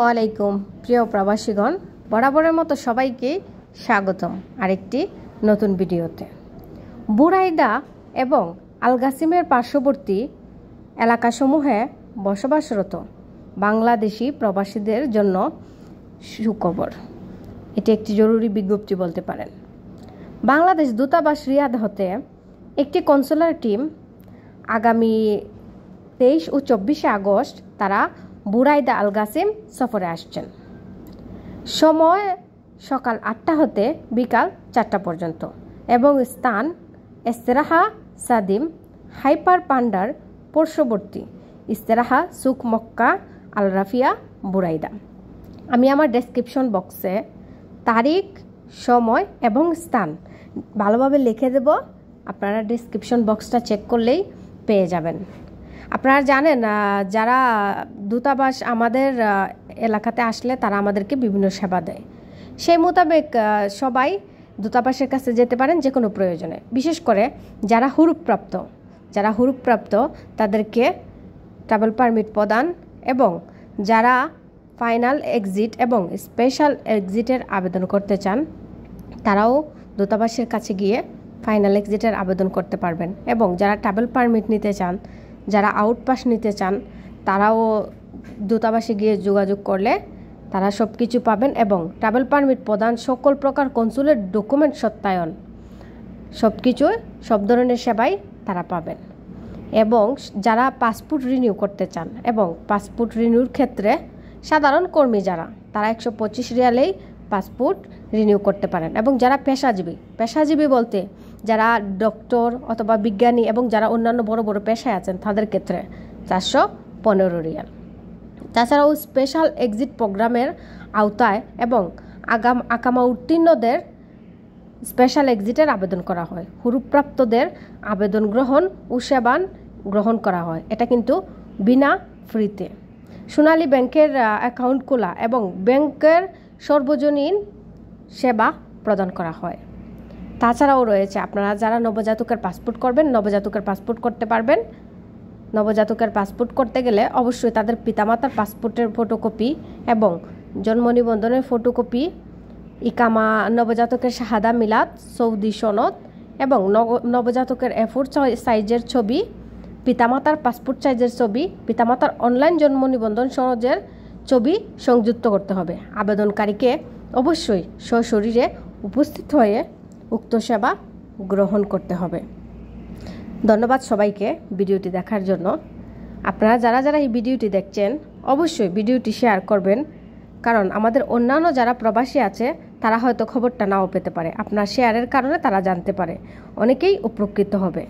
ওয়ালাইকুম প্রিয় প্রবাসীগণ, বরাবরের মতো সবাইকে স্বাগতম আরেকটি নতুন ভিডিওতে। বুরাইদা এবং আলগাসিমের পার্শ্ববর্তী এলাকাসমূহে বসবাসরত বাংলাদেশি প্রবাসীদের জন্য সুখবর। এটি একটি জরুরি বিজ্ঞপ্তি বলতে পারেন। বাংলাদেশ দূতাবাস রিয়াদ হতে একটি কনসুলার টিম আগামী 23 ও 24 আগস্ট তারা বুরাইদা আলগাসিম সফরে আসছেন। সময় সকাল 8টা হতে বিকাল 4টা পর্যন্ত এবং স্থান ইস্তেরাহা সাদিম হাইপার পান্ডার পার্শ্ববর্তী ইস্তেরাহা সুক মক্কা আল রাফিয়া বুরাইদা। আমি আমার ডেসক্রিপশন বক্সে তারিখ, সময় এবং স্থান ভালোভাবে লিখে দেব। আপনারা ডেসক্রিপশন বক্সটা চেক করলেই পেয়ে যাবেন। আপনারা জানেন, যারা দূতাবাস আমাদের এলাকাতে আসলে তারা আমাদেরকে বিভিন্ন সেবা দেয়। সেই মোতাবেক সবাই দূতাবাসের কাছে যেতে পারেন যে কোনো প্রয়োজনে। বিশেষ করে যারা হুরুপপ্রাপ্ত তাদেরকে ট্রাভেল পারমিট প্রদান এবং যারা ফাইনাল এক্সিট এবং স্পেশাল এক্সিটের আবেদন করতে চান তারাও দূতাবাসের কাছে গিয়ে ফাইনাল এক্সিটের আবেদন করতে পারবেন। এবং যারা ট্রাভেল পারমিট নিতে চান, যারা আউটপাস নিতে চান, তারাও দূতাবাসে গিয়ে যোগাযোগ করলে তারা সব কিছু পাবেন। এবং ট্রাভেল পারমিট প্রদান, সকল প্রকার কনসুলেট ডকুমেন্ট সত্যায়ন, সব ধরনের সেবাই তারা পাবেন। এবং যারা পাসপোর্ট রিনিউ করতে চান এবং পাসপোর্ট রিনিউর ক্ষেত্রে সাধারণ কর্মী তারা 125 রিয়ালেই পাসপোর্ট রিনিউ করতে পারেন। এবং যারা পেশাজীবী বলতে যারা ডক্টর অথবা বিজ্ঞানী এবং যারা অন্যান্য বড় বড় পেশায় আছেন তাদের ক্ষেত্রে 415 রিয়াল। তাছাড়াও স্পেশাল এক্সিট প্রোগ্রামের আওতায় এবং আকামা উত্তীর্ণদের স্পেশাল এক্সিটের আবেদন করা হয়। হুরুপ্রাপ্তদের আবেদন গ্রহণ ও সেবান গ্রহণ করা হয়। এটা কিন্তু বিনা ফ্রিতে। সোনালী ব্যাংকের অ্যাকাউন্ট খোলা এবং ব্যাংকের সর্বজনীন সেবা প্রদান করা হয়। তাছাড়াও রয়েছে, আপনারা যারা নবজাতকের পাসপোর্ট করবেন, নবজাতকের পাসপোর্ট করতে পারবেন। নবজাতকের পাসপোর্ট করতে গেলে অবশ্যই তাদের পিতামাতার পাসপোর্টের ফটোকপি এবং জন্ম নিবন্ধনের ফটোকপি, ইকামা, নবজাতকের শাহাদা মিলাদ, সৌদি সনদ এবং নবজাতকের A4 সাইজের ছবি, পিতামাতার পাসপোর্ট সাইজের ছবি, পিতামাতার অনলাইন জন্ম নিবন্ধন সনদের ছবি সংযুক্ত করতে হবে। আবেদনকারীকে অবশ্যই সশরীরে উপস্থিত হয়ে উক্ত সেবা গ্রহণ করতে হবে। ধন্যবাদ সবাইকে ভিডিওটি দেখার জন্য। আপনারা যারা এই ভিডিওটি দেখছেন অবশ্যই ভিডিওটি শেয়ার করবেন, কারণ আমাদের অন্যান্য যারা প্রবাসী আছে তারা হয়তো খবরটা নাও পেতে পারে। আপনার শেয়ারের কারণে তারা জানতে পারে, অনেকেই উপকৃত হবে।